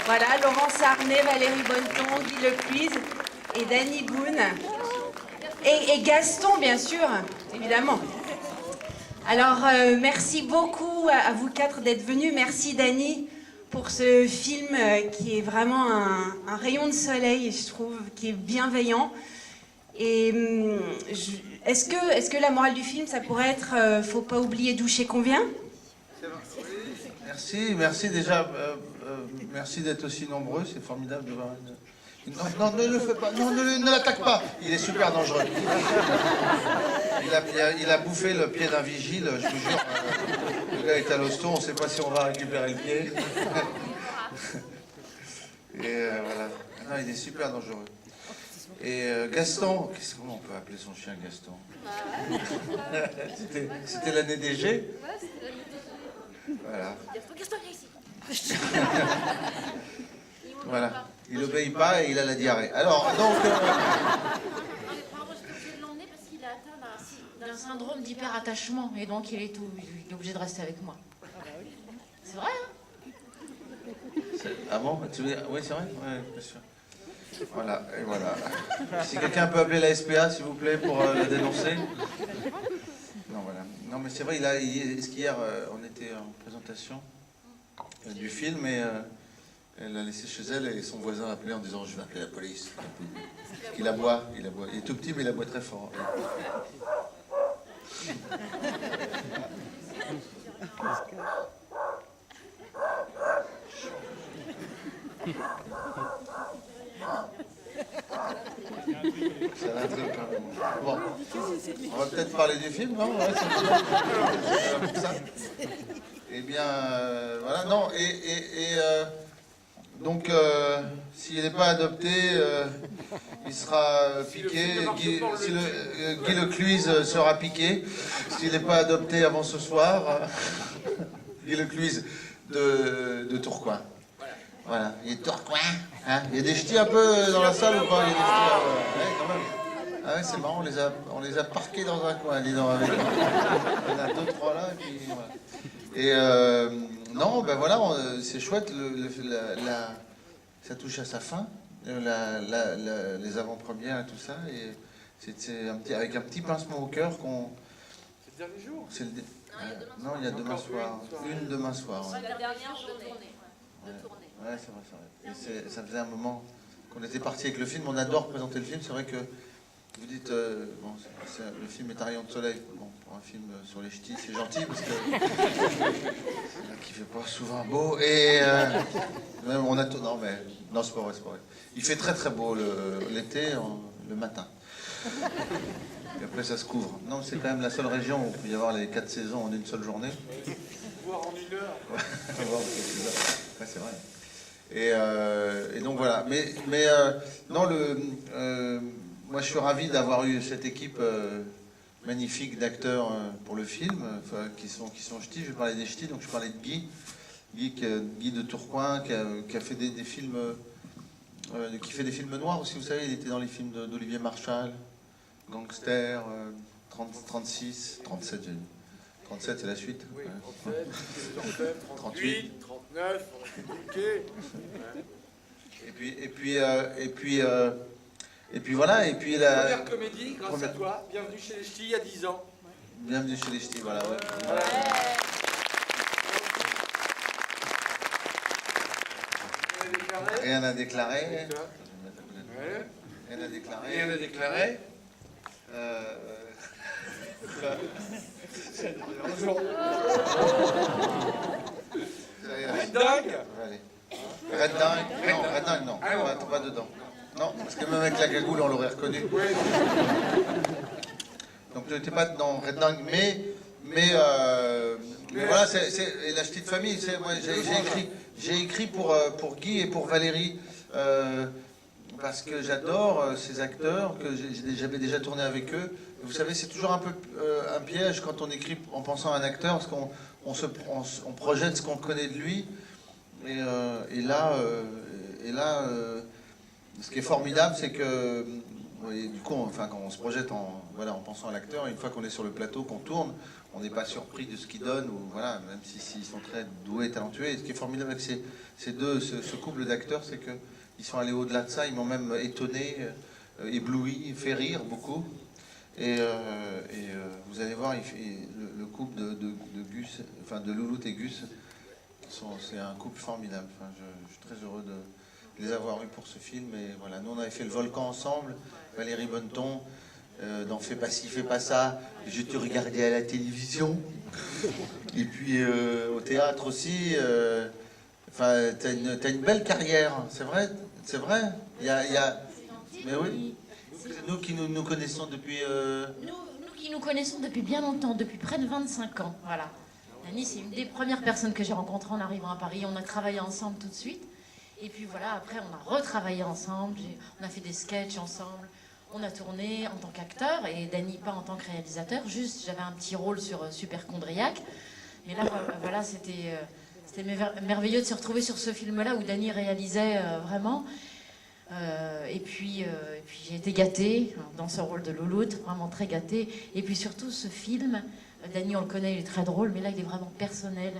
Voilà, Laurence Arnay, Valérie Bonneton, Guy Lecluise et Danny Boone. Et Gaston, bien sûr, évidemment. Alors, merci beaucoup à vous quatre d'être venus. Merci, Danny, pour ce film qui est vraiment un rayon de soleil, je trouve, qui est bienveillant. Et est-ce que la morale du film, ça pourrait être faut pas oublier d'où chez qu'on vient? Merci déjà. Merci d'être aussi nombreux, c'est formidable de voir Non, ne le fais pas, non, ne l'attaque pas, il est super dangereux. Il a bouffé le pied d'un vigile, je vous jure. Le gars est à l'hosto, on ne sait pas si on va récupérer le pied. Et voilà. Non, il est super dangereux. Et Gaston, comment on peut appeler son chien Gaston? C'était l'année des G. Voilà. Voilà. Il obéit pas et il a la diarrhée. Alors, donc... parce qu'il est atteint d'un syndrome d'hyperattachement et donc il est obligé de rester avec moi. C'est vrai, hein? Ah bon? Oui, c'est vrai? Oui, bien sûr. Voilà, et voilà. Si quelqu'un peut appeler la SPA, s'il vous plaît, pour la dénoncer. Non, voilà. Non, mais c'est vrai, est-ce qu'hier, on était en présentation du film et elle a laissé chez elle et son voisin a appelé en disant « Je vais appeler la police ». Il aboie, il est tout petit, mais il aboie très fort. Ça va un truc, hein. Bon, on va peut-être parler du film, non? Ouais, c'est ça. Eh bien, voilà, non, donc, s'il n'est pas adopté, il sera piqué. Guy Lecluise sera piqué. S'il n'est pas adopté avant ce soir, Guy Lecluise de Tourcoing. Voilà, il est Tourcoing. Hein, il y a des ch'tis un peu dans la salle ou pas? Il y a des ch'tis, ouais, quand même. Ah ouais, c'est marrant, on les a parqués dans un coin, dis donc, avec... Il y en a 2-3 là, et puis voilà. Et non, ben voilà, c'est chouette, ça touche à sa fin, les avant-premières et tout ça, et c'est avec un petit pincement au cœur qu'on... C'est le dernier jour? Non, il y a demain soir. Une demain soir. C'est la dernière journée. De tournée. Ouais, c'est vrai. Et ça faisait un moment qu'on était parti avec le film. On adore présenter le film. C'est vrai que vous dites, bon, le film est un rayon de soleil. Bon, pour un film sur les ch'tis, c'est gentil parce que qui fait pas souvent beau. Et même on a tout. Non, mais non, c'est pas vrai, c'est pas vrai. Il fait très très beau l'été, le matin. Et après, ça se couvre. Non, c'est quand même la seule région où il peut y avoir les 4 saisons en une seule journée. Voir en 1 heure. Ouais, c'est vrai. Et donc voilà. Mais non, moi je suis ravi d'avoir eu cette équipe magnifique d'acteurs pour le film, qui sont ch'tis. Je vais parler des ch'tis, donc je parlais de Guy de Tourcoing, qui a fait des films, qui fait des films noirs aussi. Vous savez, il était dans les films d'Olivier Marchal, Gangster, 36, 37, j'ai dit. 37, c'est la suite. Oui, 37, 38, 39, on a compliqué. Et puis voilà, et puis la... Première comédie, grâce à toi, Bienvenue chez les ch'tis, il y a 10 ans. Bienvenue chez les ch'tis, voilà. Ouais. Voilà. Rien à déclarer. Ouais. Rien à déclarer. Rien à déclarer. Red Dog. Red Dog, non. Pas dedans. Non, parce que même avec la cagoule, on l'aurait reconnu. Donc tu n'étais pas dans Red Dog, mais voilà, c'est la petite famille. Moi, j'ai écrit pour Guy et pour Valérie. Parce que j'adore ces acteurs, que j'avais déjà tourné avec eux. Vous savez, c'est toujours un peu un piège quand on écrit en pensant à un acteur, parce qu'on projette ce qu'on connaît de lui. Et là, ce qui est formidable, c'est que et du coup, enfin, quand on se projette en, voilà, en pensant à l'acteur, une fois qu'on est sur le plateau, qu'on tourne, on n'est pas surpris de ce qu'ils donnent, ou voilà, même s'ils sont très doués et talentueux. Et ce qui est formidable avec ce couple d'acteurs, c'est qu'ils sont allés au-delà de ça, ils m'ont même étonné, ébloui, fait rire beaucoup. Et vous allez voir, le couple de Gus, enfin de Louloute et Gus, c'est un couple formidable. Enfin, je suis très heureux de les avoir eus pour ce film. Et voilà, nous on avait fait Le Volcan ensemble, Valérie Bonneton, dans Fais pas ci, fais pas ça, je te regardais à la télévision. Et puis au théâtre aussi. Enfin, t'as une belle carrière, c'est vrai, c'est vrai. Mais oui. Nous qui nous connaissons depuis... Nous qui nous connaissons depuis bien longtemps, depuis près de 25 ans, voilà. Dany, c'est une des premières personnes que j'ai rencontrées en arrivant à Paris. On a travaillé ensemble tout de suite. Et puis voilà, après, on a retravaillé ensemble. On a fait des sketchs ensemble. On a tourné en tant qu'acteur et Dany pas en tant que réalisateur. Juste, j'avais un petit rôle sur Superchondriac. Mais là, voilà, c'était merveilleux de se retrouver sur ce film-là où Dany réalisait vraiment... et puis j'ai été gâtée dans ce rôle de Louloute, vraiment très gâtée. Et puis surtout ce film, Dany on le connaît, il est très drôle, mais là il est vraiment personnel.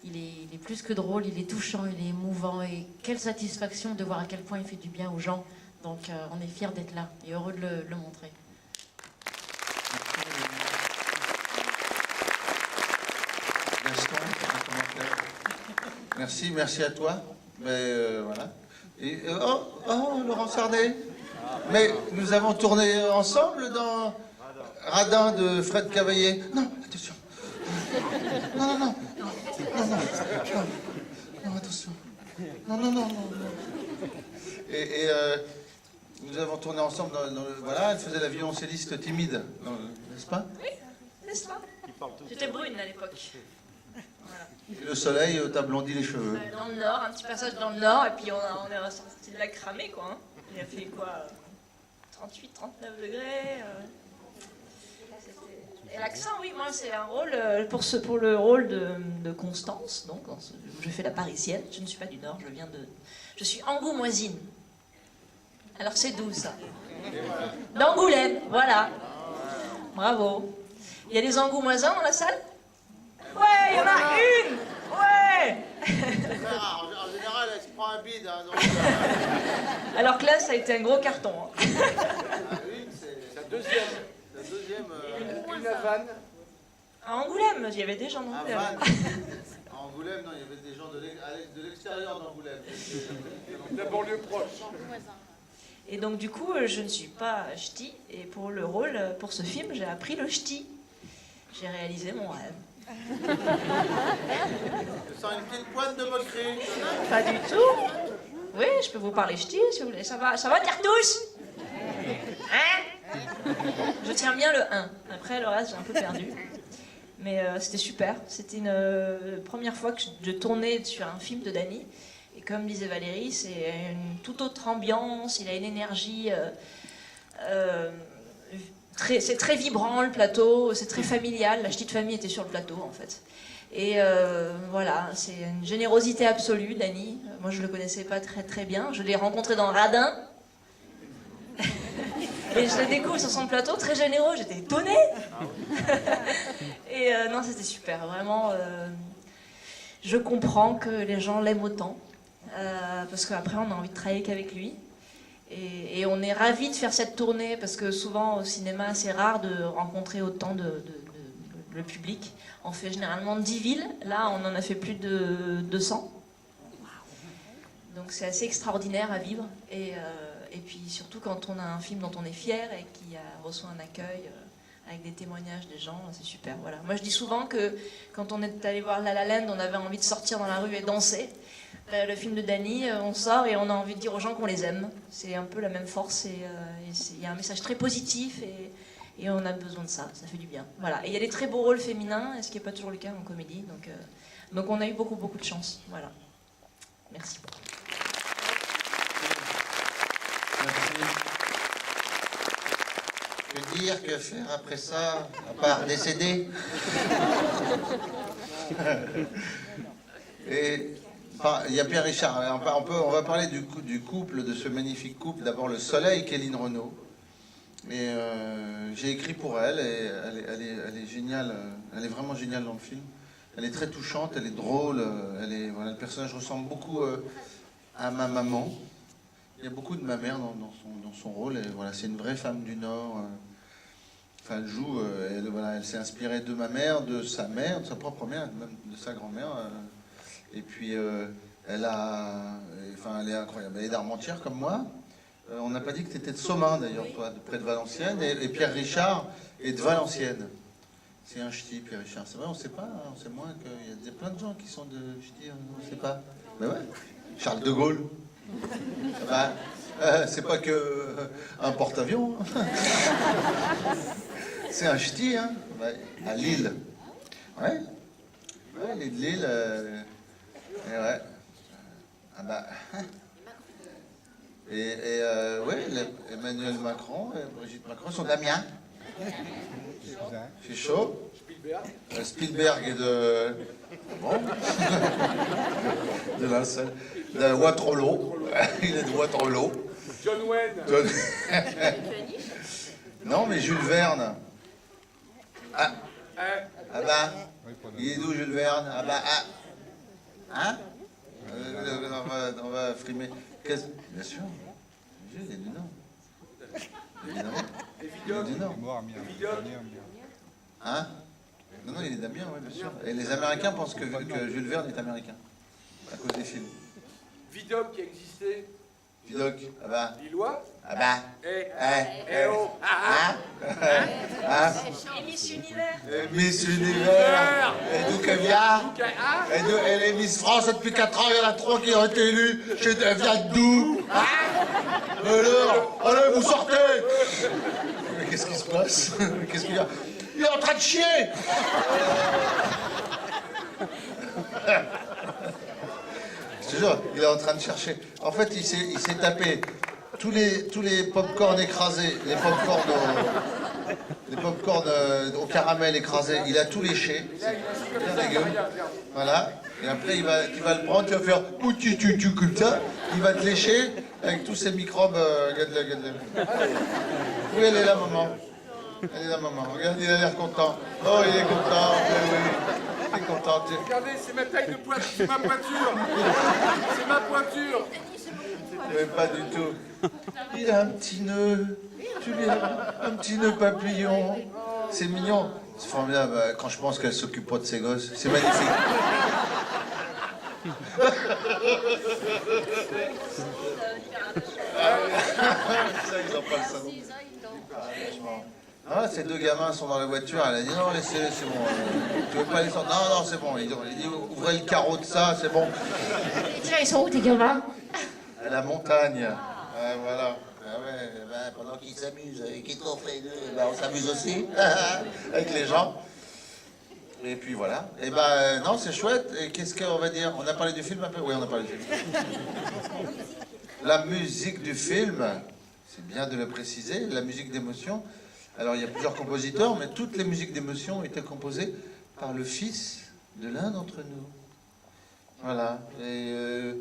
Il est plus que drôle, il est touchant, il est émouvant. Et quelle satisfaction de voir à quel point il fait du bien aux gens. Donc on est fiers d'être là et heureux de le montrer. Gaston, un commentaire. Merci à toi. Mais voilà. Et, oh, Laurent Sardet. Mais nous avons tourné ensemble dans Radin de Fred Cavaillé. Non, attention. Non, attention. Non. Et nous avons tourné ensemble dans le... Voilà, elle faisait la violoncelliste timide, n'est-ce pas? Oui, n'est-ce pas? J'étais brune à l'époque. Et le soleil t'a blondi les cheveux. Dans le nord, un petit passage dans le nord, et puis on est ressorti de là cramé, quoi. Hein. Il a fait quoi 38, 39 degrés. Et l'accent, oui, moi c'est un rôle, pour le rôle de Constance, donc je fais la parisienne, je ne suis pas du nord, je suis angoumoisine. Alors c'est d'où ça? D'Angoulême, voilà. Bravo. Il y a des angoumoisins dans la salle? Ouais, il y en a une! Ouais! En général, elle se prend un bide. Hein, donc, Alors que là, ça a été un gros carton. Hein. Une, c'est la deuxième. Une à Vannes. À Angoulême, il y avait des gens À d'Angoulême. Vannes. À Angoulême, non, il y avait des gens de l'extérieur d'Angoulême. La banlieue proche. Et donc, du coup, je ne suis pas ch'ti. Et pour le rôle, pour ce film, j'ai appris le ch'ti. J'ai réalisé mon rêve. Je sens une petite pointe de moquerie. Pas du tout. Oui, je peux vous parler ch'ti si vous voulez. Ça va Cartouche? Hein? Je tiens bien le 1. Après, le reste, j'ai un peu perdu. Mais c'était super. C'était une première fois que je tournais sur un film de Dany. Et comme disait Valérie, c'est une toute autre ambiance. Il a une énergie... c'est très vibrant le plateau, c'est très familial. La petite famille était sur le plateau en fait. Et voilà, c'est une générosité absolue, Dany. Moi je le connaissais pas très bien. Je l'ai rencontré dans Radin. Et je le découvre sur son plateau, très généreux. J'étais étonnée. Et non, c'était super. Vraiment, je comprends que les gens l'aiment autant. Parce qu'après on a envie de travailler qu'avec lui. Et on est ravis de faire cette tournée parce que souvent au cinéma c'est rare de rencontrer autant le public. On fait généralement 10 villes, là on en a fait plus de 200. Donc c'est assez extraordinaire à vivre. Et puis surtout quand on a un film dont on est fier et qui reçoit un accueil avec des témoignages des gens, c'est super. Voilà. Moi je dis souvent que quand on est allé voir La La Land, on avait envie de sortir dans la rue et danser. Le film de Dany, on sort et on a envie de dire aux gens qu'on les aime. C'est un peu la même force et il y a un message très positif et on a besoin de ça fait du bien. Voilà. Et il y a des très beaux rôles féminins, ce qui n'est pas toujours le cas en comédie. Donc on a eu beaucoup de chance. Voilà. Merci beaucoup. Merci. Que dire, que faire après ça, à part décéder? Et... Enfin, il y a Pierre Richard. On va parler du couple, de ce magnifique couple. D'abord le Soleil, Kéline Renaud. Et j'ai écrit pour elle, et elle est géniale, elle est vraiment géniale dans le film. Elle est très touchante, elle est drôle, voilà, le personnage ressemble beaucoup à ma maman. Il y a beaucoup de ma mère dans son rôle, et voilà, c'est une vraie femme du Nord. Enfin, elle joue, voilà, elle s'est inspirée de ma mère, de sa propre mère, même de sa grand-mère. Et puis, elle est incroyable. Elle est d'Armentières comme moi. On n'a pas dit que tu étais de Somain, d'ailleurs, toi, près de Valenciennes. Et Pierre Richard est de Valenciennes. C'est un ch'ti, Pierre Richard. C'est vrai, on ne sait pas. Hein, on sait moins qu'il y a plein de gens qui sont de ch'ti. On ne sait pas. Mais ouais. Charles de Gaulle. Bah, c'est pas que un porte-avions. Hein. C'est un ch'ti, hein. Ouais, à Lille. Ouais. Ouais, les de Lille. Et ouais. Ah bah. Ouais, Emmanuel Macron et Brigitte Macron sont d'Amiens. C'est chaud. Spielberg est de. Bon. De la salle. De Waterloo. Il est de Waterloo. John Wayne. Non, mais Jules Verne. Ah. Ah bah. Il est d'où Jules Verne? Ah bah. Ah. Hein? On va frimer. Bien sûr. Il est du Nord. Évidemment. Il est du Nord. Hein? Non, il est d'Amiens, oui, bien sûr. Et les Américains pensent que Jules Verne est américain. À cause des films. Vidocq qui a existé. Vidocq, ah bah. Lillois. Ah bah. Oh. Et Miss Univers. Miss Univers. Et d'où qu'elle vient? Elle est Miss France depuis 4 ans, il y en a 3 qui ont été élus. Elle vient d'où? Alors, allez, vous sortez. Mais qu'est-ce qui se passe? Qu'est-ce qu'il y a? Il est en train de chier. Je te jure, il est en train de chercher. En fait, il s'est tapé tous les pop-corn écrasés, les pop-corn au caramel écrasé, il a tout léché. C'est bien dégueu. Voilà. Et après, il va le prendre, tu vas faire tu comme ça. Il va te lécher avec tous ces microbes. Regarde-le. Oui, elle est là, maman. Elle est là, maman. Regarde, il a l'air content. Oh, il est content. Oui. Il est content. Regardez, c'est ma taille de poitrine, c'est ma pointure. C'est ma pointure. Mais pas du tout. Il a un petit nœud. Tu lui as un petit nœud papillon. C'est mignon. C'est formidable. Quand je pense qu'elle s'occupe pas de ses gosses, c'est magnifique. Ça, ils ont pas le salon. Ah, ces 2 gamins sont dans la voiture, elle a dit non, laissez-les, c'est bon. Tu veux pas les sortir? Non, c'est bon. Il dit ouvrez le carreau de ça, c'est bon. Tiens, ils sont où tes gamins? À la montagne. Voilà. Ah ouais, pendant qu'ils s'amusent, qu'ils trouvent les deux, on s'amuse aussi avec les gens. Et puis voilà. Et non, c'est chouette. Et qu'est-ce qu'on va dire? On a parlé du film un peu? Oui, on a parlé du film. La musique du film, c'est bien de le préciser, la musique d'émotion. Alors il y a plusieurs compositeurs, mais toutes les musiques d'émotion ont été composées par le fils de l'un d'entre nous. Voilà. Et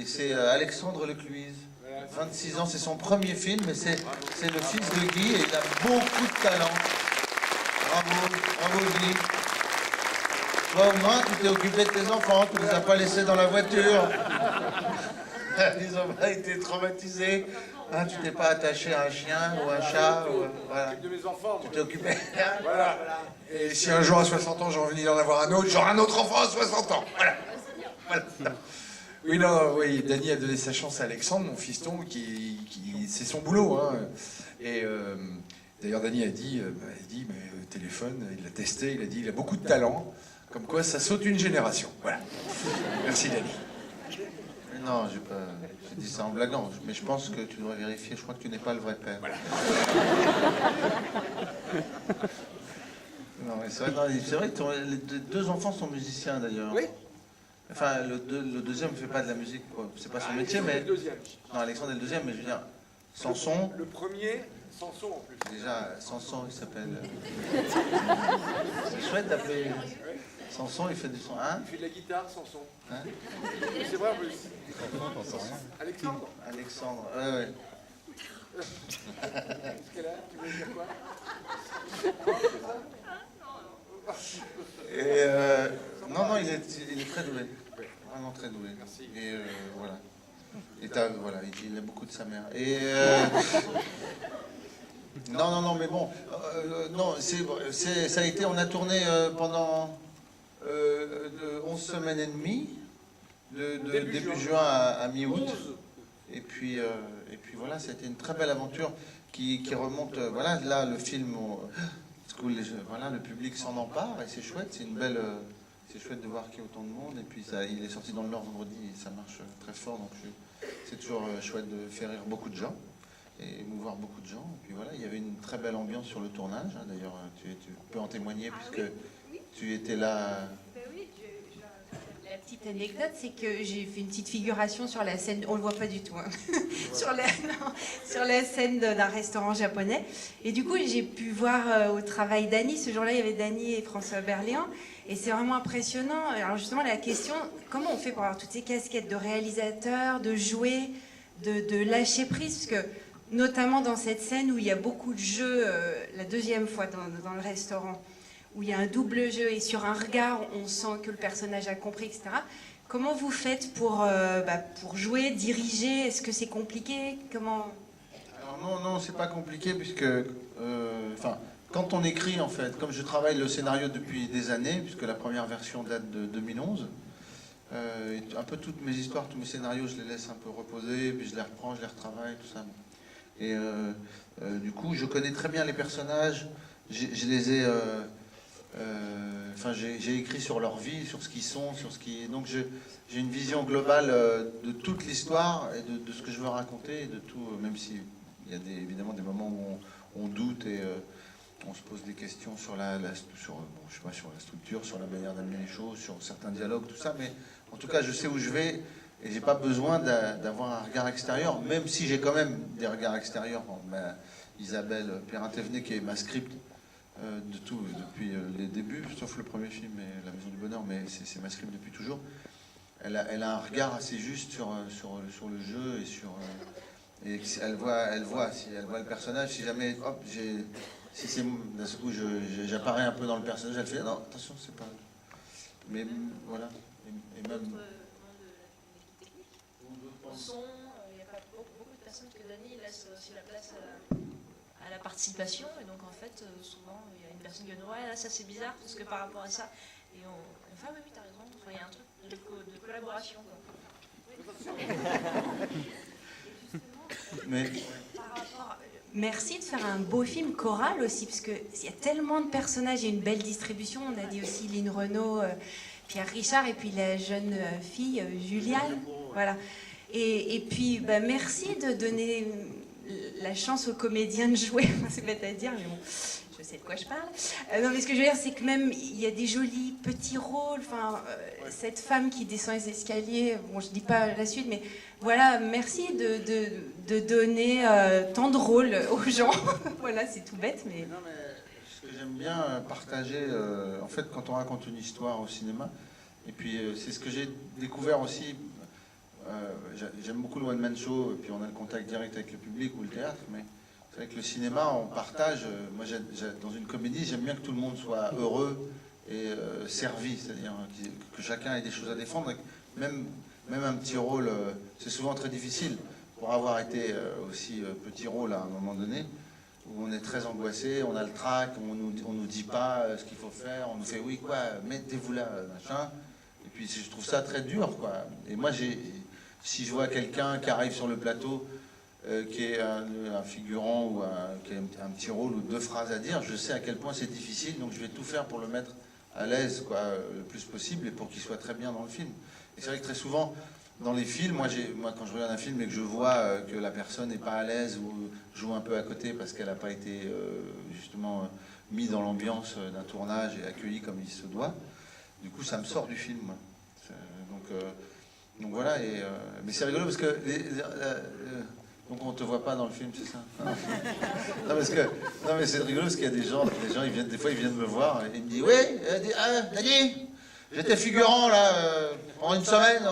c'est Alexandre Lecluise. 26 ans, c'est son premier film, mais c'est le fils de Guy et il a beaucoup de talent. Bravo Guy. Toi au moins, tu t'es occupé de tes enfants, tu les as pas laissés dans la voiture. Ils n'ont pas été traumatisés. Hein, tu t'es pas attaché à un chien ou un chat. Voilà. De mes enfants. Tu t'es occupé. Voilà. Et si un jour à 60 ans j'ai envie d'en avoir un autre, j'aurai un autre enfant à 60 ans. Voilà. Oui, non, oui, Dany a donné sa chance à Alexandre, mon fiston, qui c'est son boulot. Hein. Et d'ailleurs, Dany a dit, mais téléphone, il l'a testé, il a dit, il a beaucoup de talent. Comme quoi, ça saute une génération. Voilà. Merci, Dany. Non, j'ai dit ça en blaguant, mais je pense que tu devrais vérifier. Je crois que tu n'es pas le vrai père. Voilà. Non, mais c'est vrai que les 2 enfants sont musiciens d'ailleurs. Oui. Enfin, le deuxième ne fait pas de la musique, quoi. C'est pas son métier, mais. Le deuxième. Non, Alexandre est le deuxième, mais je veux dire, Samson. Le premier, Samson en plus. Déjà, Samson, il s'appelle. C'est chouette d'appeler. Samson, il fait du son. Hein? Il fait de la guitare, Samson. Hein? C'est vrai en plus. Alexandre. Alexandre, ouais. Jusque-là, tu veux dire quoi? Et non, il est très doué. Vraiment très doué. Merci. Et voilà. Et voilà, il a beaucoup de sa mère. Et non, mais bon, non, ça a été, on a tourné pendant 11 semaines et demie, de début juin à mi-août. Et puis voilà, ça a été une très belle aventure qui remonte. Voilà, là, le film, voilà, le public s'en empare et c'est chouette. C'est une belle, c'est chouette de voir qu'il y a autant de monde. Et puis il est sorti dans le Nord vendredi et ça marche très fort. Donc c'est toujours chouette de faire rire beaucoup de gens et émouvoir beaucoup de gens. Et puis voilà, il y avait une très belle ambiance sur le tournage. Hein. D'ailleurs, tu peux en témoigner puisque tu étais là. La petite anecdote, c'est que j'ai fait une petite figuration sur la scène, on le voit pas du tout, hein. sur la scène d'un restaurant japonais. Et du coup, j'ai pu voir au travail d'Annie. Ce jour-là, il y avait Dany et François Berléand. Et c'est vraiment impressionnant. Alors justement, la question, comment on fait pour avoir toutes ces casquettes de réalisateur, de jouer, de lâcher prise, parce que notamment dans cette scène où il y a beaucoup de jeux, la deuxième fois dans le restaurant, où il y a un double jeu et sur un regard, on sent que le personnage a compris, etc. Comment vous faites pour jouer, diriger? Est-ce que c'est compliqué? Comment... Alors non, c'est pas compliqué puisque, quand on écrit en fait, comme je travaille le scénario depuis des années, puisque la première version date de 2011, un peu toutes mes histoires, tous mes scénarios, je les laisse un peu reposer, puis je les reprends, je les retravaille, tout ça. Et du coup, je connais très bien les personnages, je les ai... j'ai écrit sur leur vie, sur ce qu'ils sont, donc j'ai une vision globale de toute l'histoire et de ce que je veux raconter, et de tout, même si il y a évidemment des moments où on doute et on se pose des questions sur sur la structure, sur la manière d'amener les choses, sur certains dialogues, tout ça, mais en tout cas je sais où je vais et j'ai pas besoin d'avoir un regard extérieur, même si j'ai quand même des regards extérieurs. Bon, Isabelle Perrin-Thévenet qui est ma script de tout depuis les débuts, sauf le premier film, La Maison du Bonheur, mais c'est ma script depuis toujours. Elle a un regard assez juste sur le jeu et elle voit le personnage. Si jamais, hop, si c'est d'un coup j'apparais un peu dans le personnage, elle fait non, attention, c'est pas. Mais voilà, et même. Son, il n'y a pas beaucoup de personnes que Dany laisse aussi la place à la participation, et donc en fait souvent il y a une personne qui dit ouais là ça c'est bizarre parce que par rapport à ça, et enfin oui t'as raison, enfin, il y a un truc de collaboration quoi. Mais Merci de faire un beau film choral aussi, parce qu'il y a tellement de personnages, il y a une belle distribution. On a dit aussi Lynn Renaud, Pierre Richard, et puis la jeune fille, Juliane. Voilà. Et puis, merci de donner la chance aux comédiens de jouer. C'est bête à dire, mais bon, je sais de quoi je parle. Non, mais ce que je veux dire, c'est que même, il y a des jolis petits rôles. Enfin, cette femme qui descend les escaliers, bon, je dis pas la suite, mais voilà, merci de donner tant de rôles aux gens. Voilà, c'est tout bête, mais... Non, mais ce que j'aime bien partager, en fait, quand on raconte une histoire au cinéma, et puis c'est ce que j'ai découvert aussi. J'aime beaucoup le one-man show, et puis on a le contact direct avec le public ou le théâtre, mais c'est vrai que le cinéma, on partage. Moi, dans une comédie, j'aime bien que tout le monde soit heureux et servi, c'est-à-dire que chacun ait des choses à défendre. Même un petit rôle, c'est souvent très difficile pour avoir été aussi petit rôle à un moment donné, où on est très angoissé, on a le trac, on nous dit pas ce qu'il faut faire, on nous fait oui, quoi, mettez-vous là, machin. Et puis je trouve ça très dur, quoi. Et moi, si je vois quelqu'un qui arrive sur le plateau, qui est un figurant ou qui a un petit rôle ou deux phrases à dire, je sais à quel point c'est difficile, donc je vais tout faire pour le mettre à l'aise, quoi, le plus possible, et pour qu'il soit très bien dans le film. Et c'est vrai que très souvent, dans les films, moi quand je regarde un film et que je vois que la personne n'est pas à l'aise ou joue un peu à côté parce qu'elle n'a pas été justement mise dans l'ambiance d'un tournage et accueillie comme il se doit, du coup ça me sort du film, moi. Donc voilà, mais c'est rigolo parce que donc on te voit pas dans le film, c'est ça? Non mais c'est rigolo parce qu'il y a des gens des fois ils viennent me voir et ils me disent oui, Dany, j'étais figurant là pendant une semaine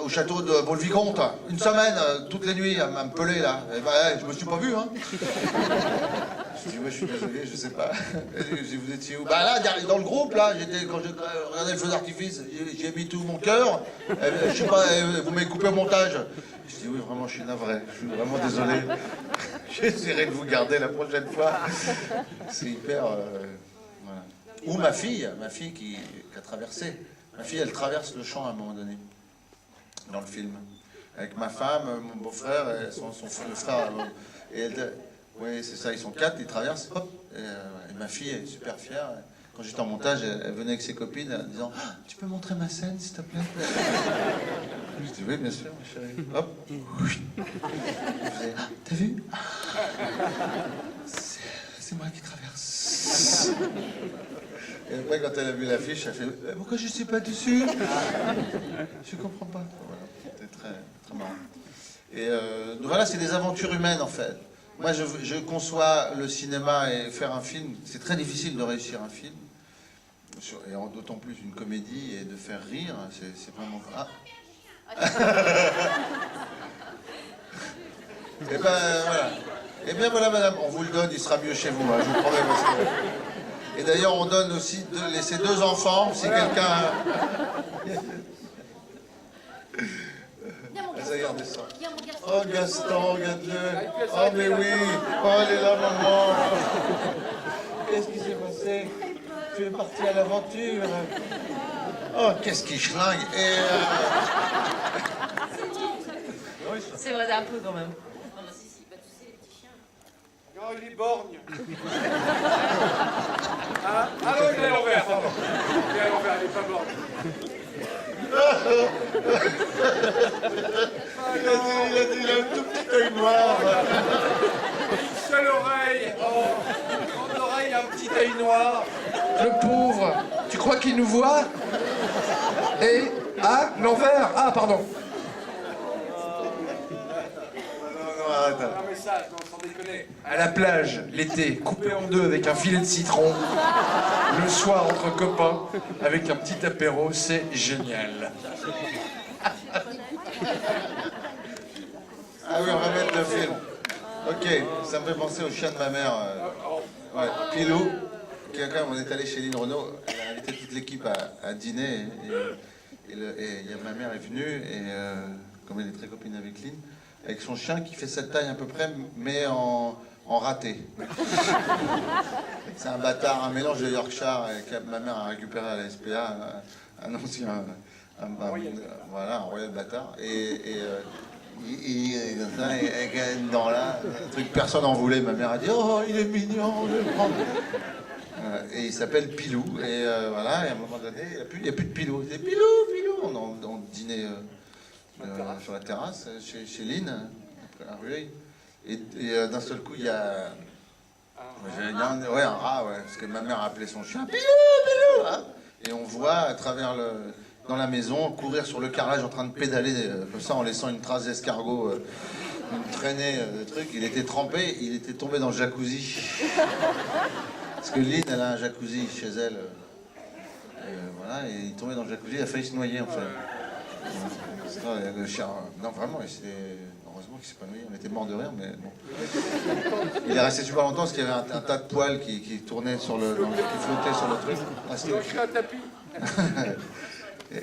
au château de Vaux-le-Vicomte, une semaine, toutes les nuits, à me peler là. Et ben, je me suis pas vu, hein. Je dis, ouais, je suis désolé, je sais pas. Je dis, vous étiez où? Bah là, dans le groupe, là, quand je regardais le feu d'artifice, j'ai mis tout mon cœur. Je sais pas, vous m'avez coupé au montage. Je dis, oui, vraiment, je suis navré. Je suis vraiment désolé. J'essaierai de vous garder la prochaine fois. C'est hyper... voilà. Ou ma fille qui a traversé. Ma fille, elle traverse le champ à un moment donné, dans le film. Avec ma femme, mon beau-frère, et le frère. Et oui, c'est ça, ils sont 4, ils traversent, hop. Et ma fille est super fière. Quand j'étais en montage, elle venait avec ses copines en disant, ah, tu peux montrer ma scène, s'il te plaît? Je dis, oui, bien sûr, ma chérie. Hop. Je faisais, ah, t'as vu? C'est moi qui traverse. Et après, quand elle a vu l'affiche, elle fait, pourquoi je ne suis pas dessus? Je comprends pas. Voilà, c'était très, très marrant. Et donc voilà, c'est des aventures humaines, en fait. Moi, je conçois le cinéma et faire un film. C'est très difficile de réussir un film. Et d'autant plus une comédie et de faire rire, c'est vraiment... Ah. Et ben voilà. Et bien voilà, madame, on vous le donne, il sera mieux chez vous, hein, je vous promets. Parce que... Et d'ailleurs, on donne aussi laisser 2 enfants, si quelqu'un... Ça y est, on descend. Oh, Gaston, regarde-le. Oh, mais oui. Oh, elle est là, maman. Qu'est-ce qui s'est passé? Tu es parti à l'aventure. Oh, qu'est-ce qui schlingue. Et... C'est vrai, un peu quand même. Non, il est borgne. Ah non, il est à l'envers, pardon. Il est à l'envers, il n'est pas borgne. Il a un tout petit œil noir. Une seule oreille. Oh, une grande oreille, un petit œil noir. Le pauvre. Tu crois qu'il nous voit? Et... Ah, l'envers. Ah, pardon. Non, arrête. Non, mais ça, non, sans déconner. À la plage, l'été, coupé en 2 avec un filet de citron. Le soir, entre copains, avec un petit apéro, c'est génial. Ah oui, on va mettre le film. Ok, ça me fait penser au chien de ma mère. Ouais, Pilou. Quand on est allé chez Lynn Renault, elle a invité toute l'équipe à dîner. Et ma mère est venue, et comme elle est très copine avec Lynn, avec son chien qui fait cette taille à peu près, mais en raté. C'est un bâtard, un mélange de Yorkshire que ma mère a récupéré à la SPA, un ancien, voilà, un royal bâtard. Il comme ça, avec une dent là, un truc que personne n'en voulait. Ma mère a dit, oh, il est mignon, je vais le prendre. Et il s'appelle Pilou, et voilà, et à un moment donné, il n'y a plus de Pilou. Il dit, Pilou, on dînait sur la terrasse, chez Lynn, après la ruée. Et d'un seul coup, il y a un rat, ouais, parce que ma mère a appelé son chien, Pilou, hein. Et on voit à travers dans la maison, courir sur le carrelage en train de pédaler, comme ça, en laissant une trace d'escargot, une traînée de trucs. Il était trempé, il était tombé dans le jacuzzi. Parce que Lynn, elle a un jacuzzi chez elle. Voilà, et il est tombé dans le jacuzzi, il a failli se noyer, en fait. Le chien, non, vraiment, heureusement qu'il s'est pas noyé, on était mort de rire, mais bon. Il est resté super longtemps parce qu'il y avait un tas de poils qui tournaient qui flottaient sur le truc. Il a créé un tapis.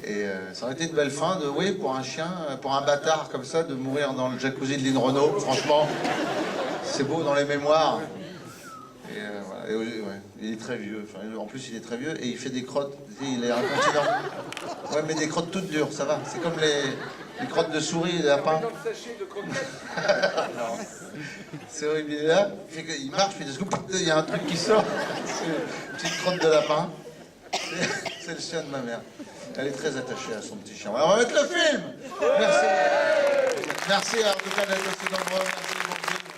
Et ça aurait été une belle fin pour un chien, pour un bâtard comme ça, de mourir dans le jacuzzi de Lynn Renault. Franchement, c'est beau dans les mémoires. Et voilà. Ouais, il est très vieux. Enfin, en plus, il est très vieux et il fait des crottes. Il est incontinent. Ouais, mais des crottes toutes dures, ça va. C'est comme les crottes de souris et de lapins. C'est horrible. Il est là, il marche, puis il y a un truc qui sort. C'est une petite crotte de lapin. C'est le chien de ma mère. Elle est très attachée à son petit chien. Alors, on va mettre le film. Merci. Merci en tout cas d'être aussi nombreux. Merci, mon film.